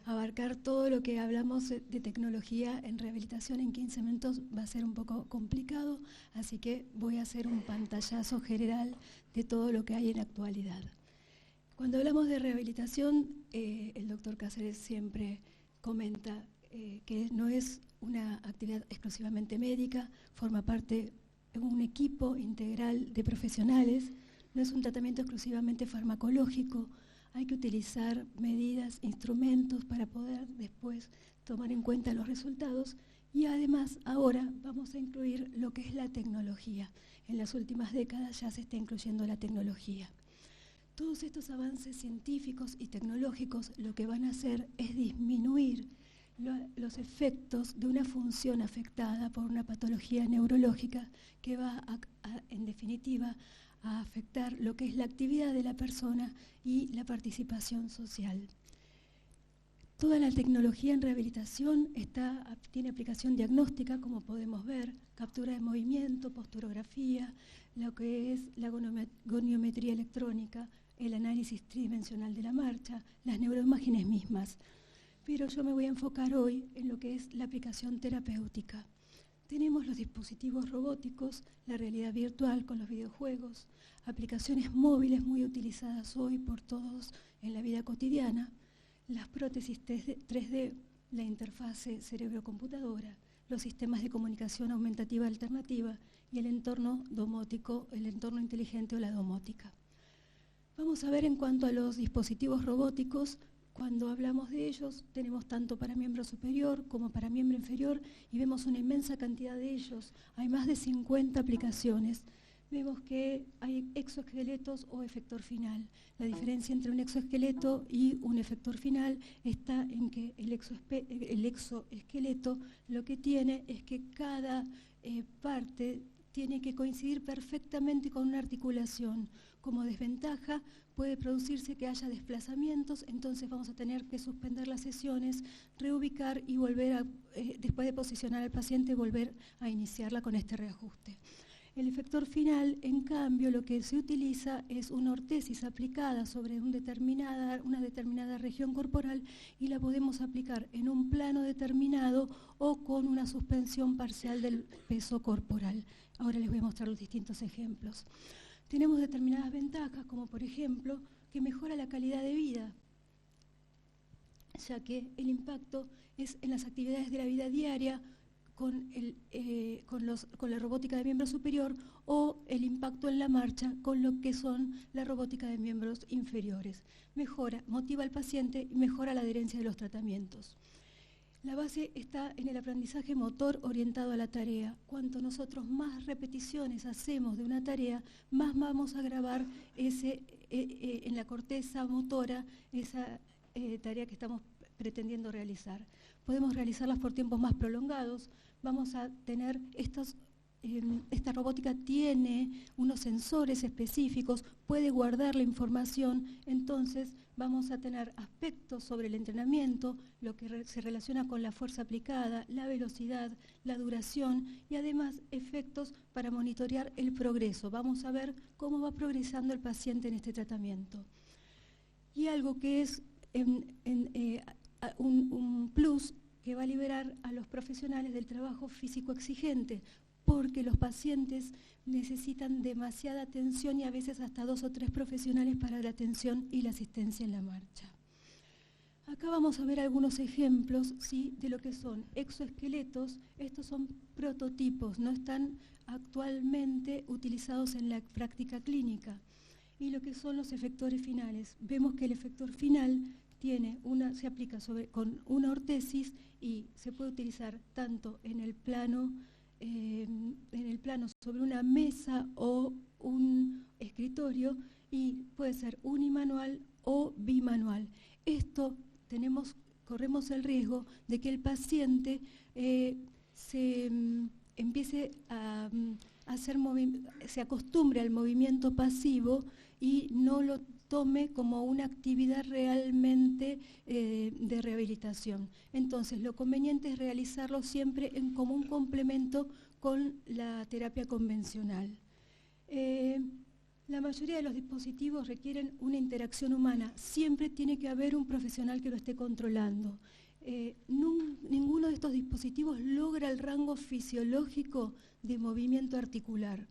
abarcar todo lo que hablamos de tecnología en rehabilitación en 15 minutos va a ser un poco complicado, así que voy a hacer un pantallazo general de todo lo que hay en la actualidad. Cuando hablamos de rehabilitación, el doctor Cáceres siempre comenta que no es una actividad exclusivamente médica, forma parte de un equipo integral de profesionales, no es un tratamiento exclusivamente farmacológico, hay que utilizar medidas, instrumentos para poder después tomar en cuenta los resultados y además ahora vamos a incluir lo que es la tecnología. En las últimas décadas ya se está incluyendo la tecnología. Todos estos avances científicos y tecnológicos lo que van a hacer es disminuir los efectos de una función afectada por una patología neurológica que va en definitiva a afectar lo que es la actividad de la persona y la participación social. Toda la tecnología en rehabilitación tiene aplicación diagnóstica, como podemos ver, captura de movimiento, posturografía, lo que es la goniometría electrónica, el análisis tridimensional de la marcha, las neuroimágenes mismas. Pero yo me voy a enfocar hoy en lo que es la aplicación terapéutica. Tenemos los dispositivos robóticos, la realidad virtual con los videojuegos, aplicaciones móviles muy utilizadas hoy por todos en la vida cotidiana, las prótesis 3D, la interfase cerebro-computadora, los sistemas de comunicación aumentativa alternativa y el entorno domótico, el entorno inteligente o la domótica. Vamos a ver en cuanto a los dispositivos robóticos. Cuando hablamos de ellos, tenemos tanto para miembro superior como para miembro inferior y vemos una inmensa cantidad de ellos. Hay más de 50 aplicaciones. Vemos que hay exoesqueletos o efector final. La diferencia entre un exoesqueleto y un efector final está en que el exoesqueleto lo que tiene es que cada parte tiene que coincidir perfectamente con una articulación. Como desventaja puede producirse que haya desplazamientos, entonces vamos a tener que suspender las sesiones, reubicar y volver después de posicionar al paciente, volver a iniciarla con este reajuste. El efector final, en cambio, lo que se utiliza es una ortesis aplicada sobre una determinada región corporal y la podemos aplicar en un plano determinado o con una suspensión parcial del peso corporal. Ahora les voy a mostrar los distintos ejemplos. Tenemos determinadas ventajas, como por ejemplo, que mejora la calidad de vida, ya que el impacto es en las actividades de la vida diaria con la robótica de miembro superior o el impacto en la marcha con lo que son la robótica de miembros inferiores. Motiva al paciente y mejora la adherencia de los tratamientos. La base está en el aprendizaje motor orientado a la tarea. Cuanto nosotros más repeticiones hacemos de una tarea, más vamos a grabar en la corteza motora esa tarea que estamos pretendiendo realizar. Podemos realizarlas por tiempos más prolongados. Vamos a tener esta robótica tiene unos sensores específicos, puede guardar la información, entonces vamos a tener aspectos sobre el entrenamiento, lo que se relaciona con la fuerza aplicada, la velocidad, la duración y además efectos para monitorear el progreso. Vamos a ver cómo va progresando el paciente en este tratamiento. Y algo que es un plus que va a liberar a los profesionales del trabajo físico exigente, porque los pacientes necesitan demasiada atención y a veces hasta 2 o 3 profesionales para la atención y la asistencia en la marcha. Acá vamos a ver algunos ejemplos, ¿sí?, de lo que son exoesqueletos. Estos son prototipos, no están actualmente utilizados en la práctica clínica. Y lo que son los efectores finales. Vemos que el efector final se aplica con una ortesis y se puede utilizar tanto en el plano sobre una mesa o un escritorio y puede ser unimanual o bimanual. Esto corremos el riesgo de que el paciente se acostumbre al movimiento pasivo y no lo tome como una actividad realmente de rehabilitación. Entonces, lo conveniente es realizarlo siempre como un complemento con la terapia convencional. La mayoría de los dispositivos requieren una interacción humana. Siempre tiene que haber un profesional que lo esté controlando. Ninguno de estos dispositivos logra el rango fisiológico de movimiento articular.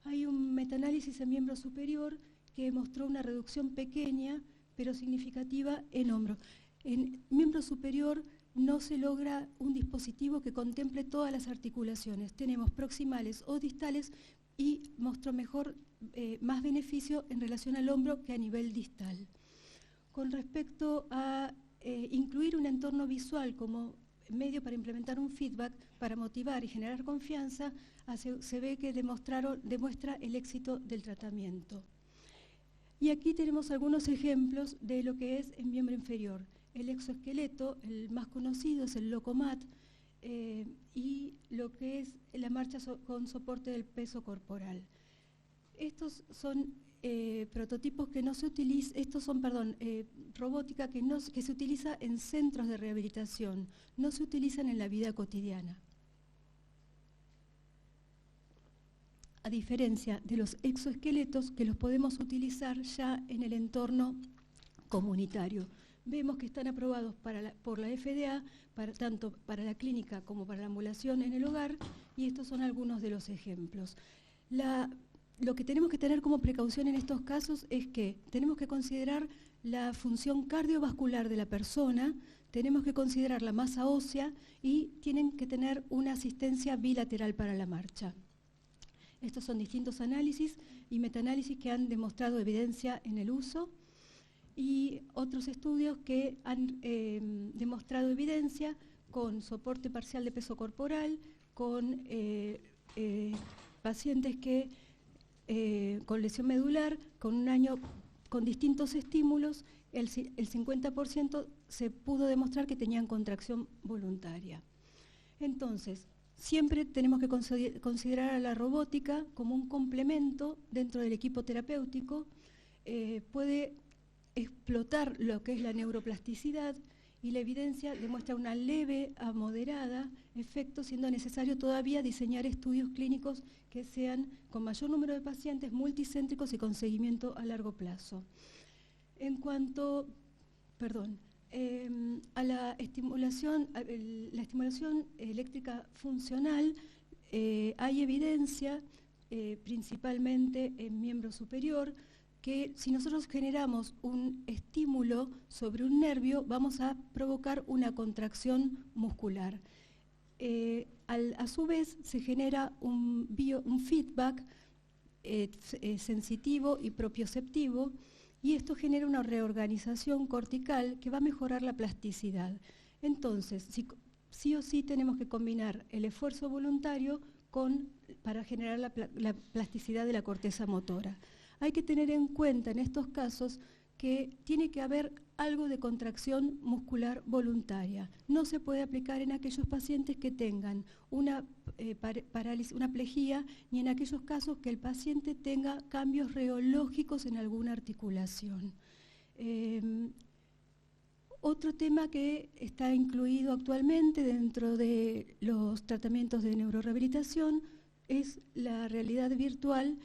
Hay un metaanálisis en miembro superior que mostró una reducción pequeña, pero significativa en hombro. En miembro superior no se logra un dispositivo que contemple todas las articulaciones. Tenemos proximales o distales y mostró más beneficio en relación al hombro que a nivel distal. Con respecto a incluir un entorno visual como medio para implementar un feedback, para motivar y generar confianza, se ve que demuestra el éxito del tratamiento. Y aquí tenemos algunos ejemplos de lo que es en miembro inferior. El exoesqueleto, el más conocido es el Locomat, y lo que es la marcha con soporte del peso corporal. Estos son prototipos que no se utilizan, robótica que se utiliza en centros de rehabilitación, no se utilizan en la vida cotidiana. A diferencia de los exoesqueletos que los podemos utilizar ya en el entorno comunitario. Vemos que están aprobados por la FDA, tanto para la clínica como para la ambulación en el hogar, y estos son algunos de los ejemplos. Lo que tenemos que tener como precaución en estos casos es que tenemos que considerar la función cardiovascular de la persona, tenemos que considerar la masa ósea y tienen que tener una asistencia bilateral para la marcha. Estos son distintos análisis y metaanálisis que han demostrado evidencia en el uso y otros estudios que han demostrado evidencia con soporte parcial de peso corporal, con pacientes que con lesión medular, con un año con distintos estímulos, el 50% se pudo demostrar que tenían contracción voluntaria. Entonces, siempre tenemos que considerar a la robótica como un complemento dentro del equipo terapéutico, puede explotar lo que es la neuroplasticidad y la evidencia demuestra una leve a moderada efecto, siendo necesario todavía diseñar estudios clínicos que sean con mayor número de pacientes, multicéntricos y con seguimiento a largo plazo. En cuanto, a la estimulación eléctrica funcional, hay evidencia, principalmente en miembro superior, que si nosotros generamos un estímulo sobre un nervio, vamos a provocar una contracción muscular. A su vez, se genera un feedback sensitivo y propioceptivo, y esto genera una reorganización cortical que va a mejorar la plasticidad. Entonces, sí o sí tenemos que combinar el esfuerzo voluntario para generar la plasticidad de la corteza motora. Hay que tener en cuenta en estos casos que tiene que haber algo de contracción muscular voluntaria. No se puede aplicar en aquellos pacientes que tengan una parálisis, una plejía, ni en aquellos casos que el paciente tenga cambios reológicos en alguna articulación. Otro tema que está incluido actualmente dentro de los tratamientos de neurorehabilitación es la realidad virtual,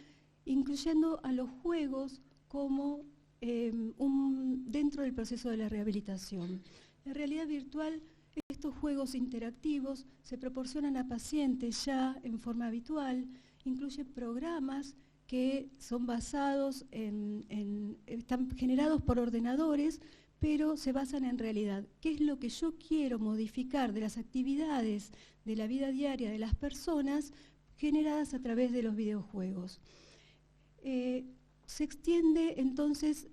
incluyendo a los juegos como dentro del proceso de la rehabilitación. La realidad virtual, estos juegos interactivos se proporcionan a pacientes ya en forma habitual, incluye programas que son basados están generados por ordenadores, pero se basan en realidad. ¿Qué es lo que yo quiero modificar de las actividades de la vida diaria de las personas generadas a través de los videojuegos? Se extiende entonces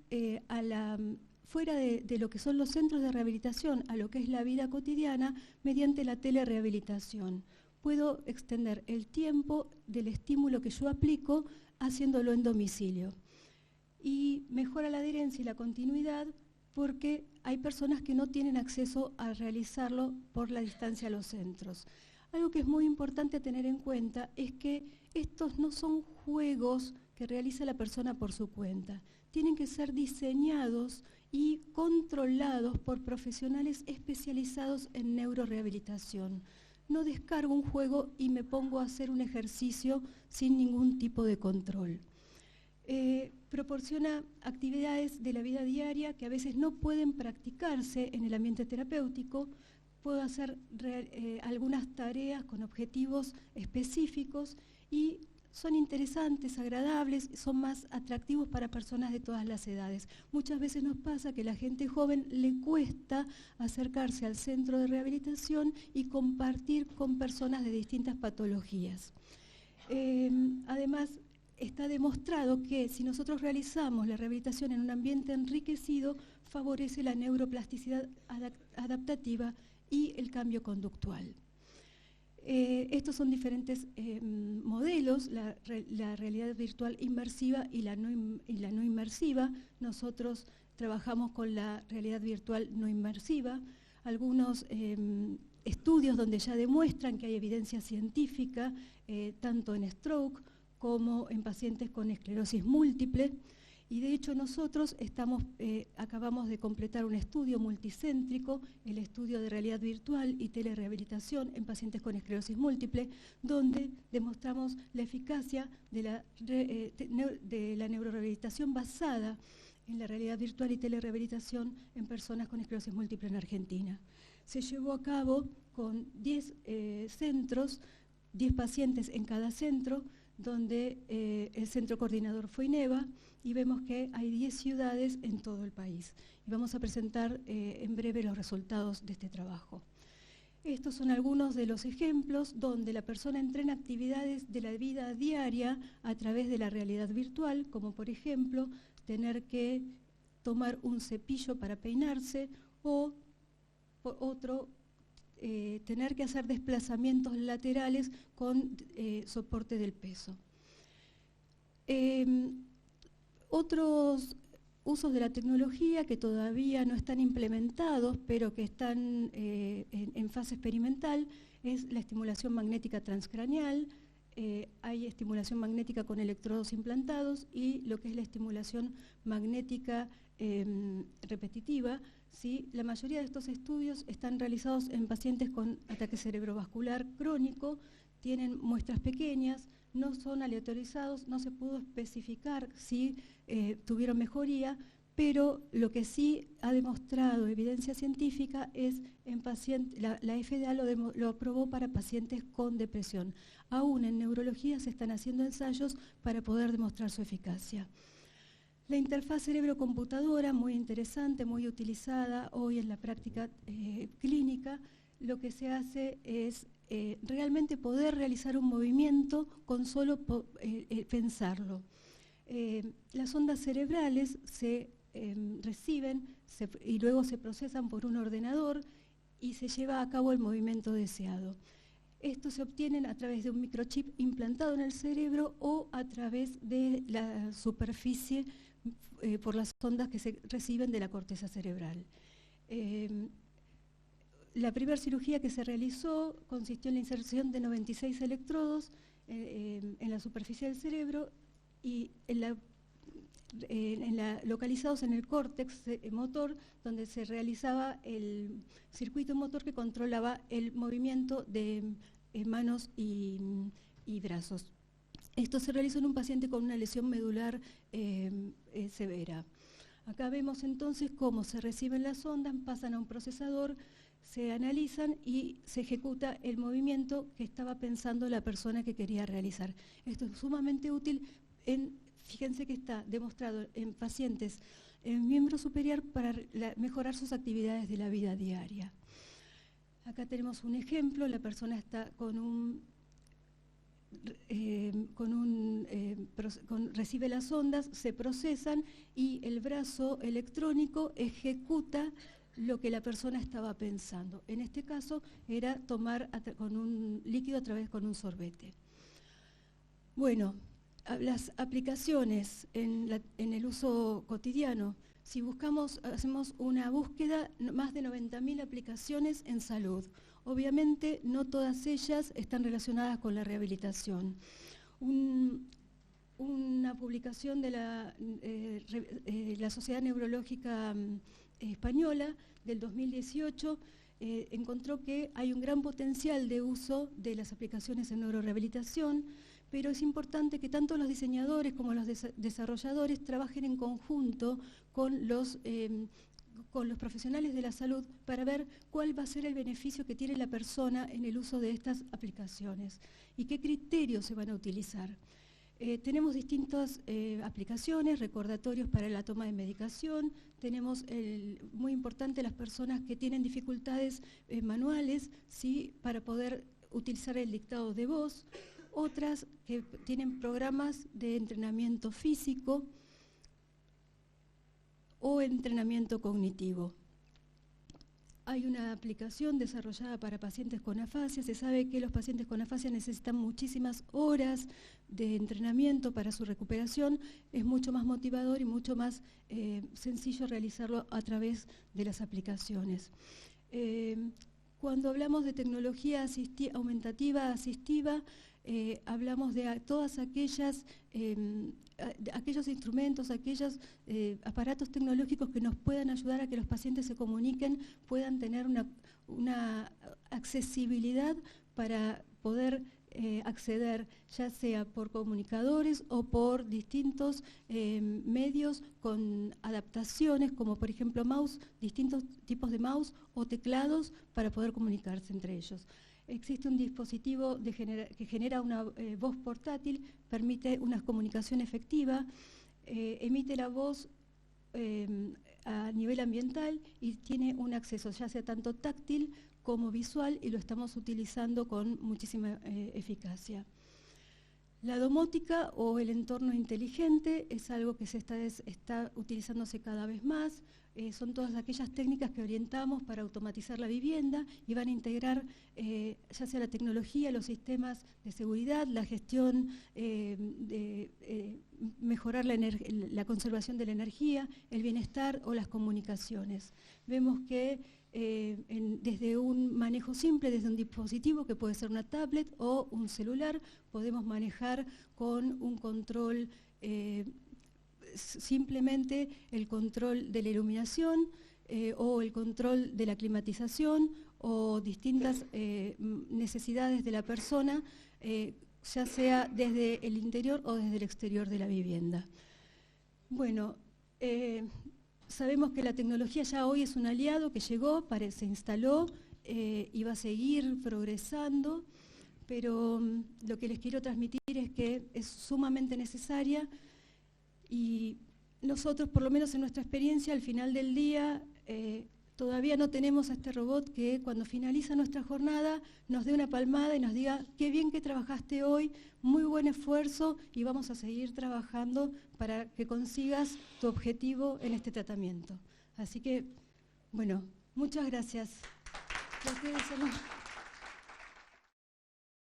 fuera de lo que son los centros de rehabilitación a lo que es la vida cotidiana mediante la telerehabilitación. Puedo extender el tiempo del estímulo que yo aplico haciéndolo en domicilio. Y mejora la adherencia y la continuidad porque hay personas que no tienen acceso a realizarlo por la distancia a los centros. Algo que es muy importante tener en cuenta es que estos no son juegos que realiza la persona por su cuenta. Tienen que ser diseñados y controlados por profesionales especializados en neurorehabilitación. No descargo un juego y me pongo a hacer un ejercicio sin ningún tipo de control. proporciona actividades de la vida diaria que a veces no pueden practicarse en el ambiente terapéutico. Puedo hacer algunas tareas con objetivos específicos y son interesantes, agradables, son más atractivos para personas de todas las edades. Muchas veces nos pasa que a la gente joven le cuesta acercarse al centro de rehabilitación y compartir con personas de distintas patologías. Además, está demostrado que si nosotros realizamos la rehabilitación en un ambiente enriquecido, favorece la neuroplasticidad adaptativa y el cambio conductual. Estos son diferentes modelos, la realidad virtual inmersiva y la no inmersiva. Nosotros trabajamos con la realidad virtual no inmersiva. Algunos estudios donde ya demuestran que hay evidencia científica, tanto en stroke como en pacientes con esclerosis múltiple. Y de hecho nosotros acabamos de completar un estudio multicéntrico, el estudio de realidad virtual y telerehabilitación en pacientes con esclerosis múltiple, donde demostramos la eficacia de la neurorehabilitación basada en la realidad virtual y telerehabilitación en personas con esclerosis múltiple en Argentina. Se llevó a cabo con 10 centros, 10 pacientes en cada centro, donde el centro coordinador fue INEVA, y vemos que hay 10 ciudades en todo el país. Y vamos a presentar en breve los resultados de este trabajo. Estos son algunos de los ejemplos donde la persona entrena actividades de la vida diaria a través de la realidad virtual, como por ejemplo tener que tomar un cepillo para peinarse o tener que hacer desplazamientos laterales con soporte del peso. Otros usos de la tecnología que todavía no están implementados, pero que están en fase experimental, es la estimulación magnética transcraneal. Hay estimulación magnética con electrodos implantados y lo que es la estimulación magnética repetitiva. ¿Sí? La mayoría de estos estudios están realizados en pacientes con ataque cerebrovascular crónico, tienen muestras pequeñas, no son aleatorizados, no se pudo especificar si tuvieron mejoría, pero lo que sí ha demostrado evidencia científica es en pacientes, la FDA lo aprobó para pacientes con depresión. Aún en neurología se están haciendo ensayos para poder demostrar su eficacia. La interfaz cerebro-computadora, muy interesante, muy utilizada hoy en la práctica clínica. Lo que se hace es realmente poder realizar un movimiento con solo pensarlo. Las ondas cerebrales se reciben y luego se procesan por un ordenador y se lleva a cabo el movimiento deseado. Estos se obtienen a través de un microchip implantado en el cerebro o a través de la superficie por las ondas que se reciben de la corteza cerebral. La primera cirugía que se realizó consistió en la inserción de 96 electrodos en la superficie del cerebro y localizados en el córtex motor, donde se realizaba el circuito motor que controlaba el movimiento de manos y brazos. Esto se realizó en un paciente con una lesión medular severa. Acá vemos entonces cómo se reciben las ondas, pasan a un procesador, se analizan y se ejecuta el movimiento que estaba pensando la persona que quería realizar. Esto es sumamente útil, fíjense que está demostrado en pacientes en miembro superior para mejorar sus actividades de la vida diaria. Acá tenemos un ejemplo, la persona está recibe las ondas, se procesan y el brazo electrónico ejecuta lo que la persona estaba pensando. En este caso era tomar con un líquido a través con un sorbete. Bueno, las aplicaciones en el uso cotidiano. Si hacemos una búsqueda, más de 90.000 aplicaciones en salud. Obviamente no todas ellas están relacionadas con la rehabilitación. Una publicación de la Sociedad Neurológica Española del 2018 encontró que hay un gran potencial de uso de las aplicaciones en neurorehabilitación, pero es importante que tanto los diseñadores como los desarrolladores trabajen en conjunto con los profesionales de la salud para ver cuál va a ser el beneficio que tiene la persona en el uso de estas aplicaciones y qué criterios se van a utilizar. Tenemos distintas aplicaciones, recordatorios para la toma de medicación, tenemos muy importante las personas que tienen dificultades manuales, ¿sí?, para poder utilizar el dictado de voz, otras que tienen programas de entrenamiento físico o entrenamiento cognitivo. Hay una aplicación desarrollada para pacientes con afasia. Se sabe que los pacientes con afasia necesitan muchísimas horas de entrenamiento para su recuperación. Es mucho más motivador y mucho más sencillo realizarlo a través de las aplicaciones. Cuando hablamos de tecnología aumentativa asistiva, hablamos de todas aquellos instrumentos, aquellos aparatos tecnológicos que nos puedan ayudar a que los pacientes se comuniquen, puedan tener una accesibilidad para poder acceder, ya sea por comunicadores o por distintos medios con adaptaciones, como por ejemplo mouse, distintos tipos de mouse o teclados para poder comunicarse entre ellos. Existe un dispositivo que genera una voz portátil, permite una comunicación efectiva, emite la voz a nivel ambiental y tiene un acceso ya sea tanto táctil como visual, y lo estamos utilizando con muchísima eficacia. La domótica o el entorno inteligente es algo que está utilizándose cada vez más. Son todas aquellas técnicas que orientamos para automatizar la vivienda y van a integrar ya sea la tecnología, los sistemas de seguridad, la gestión, mejorar la conservación de la energía, el bienestar o las comunicaciones. Vemos que desde un manejo simple, desde un dispositivo que puede ser una tablet o un celular, podemos manejar con un control, simplemente el control de la iluminación o el control de la climatización o distintas necesidades de la persona, ya sea desde el interior o desde el exterior de la vivienda. Bueno, sabemos que la tecnología ya hoy es un aliado que llegó, se instaló y va a seguir progresando, pero lo que les quiero transmitir es que es sumamente necesaria y nosotros, por lo menos en nuestra experiencia, al final del día, todavía no tenemos a este robot que cuando finaliza nuestra jornada nos dé una palmada y nos diga: qué bien que trabajaste hoy, muy buen esfuerzo y vamos a seguir trabajando para que consigas tu objetivo en este tratamiento. Así que, bueno, muchas gracias.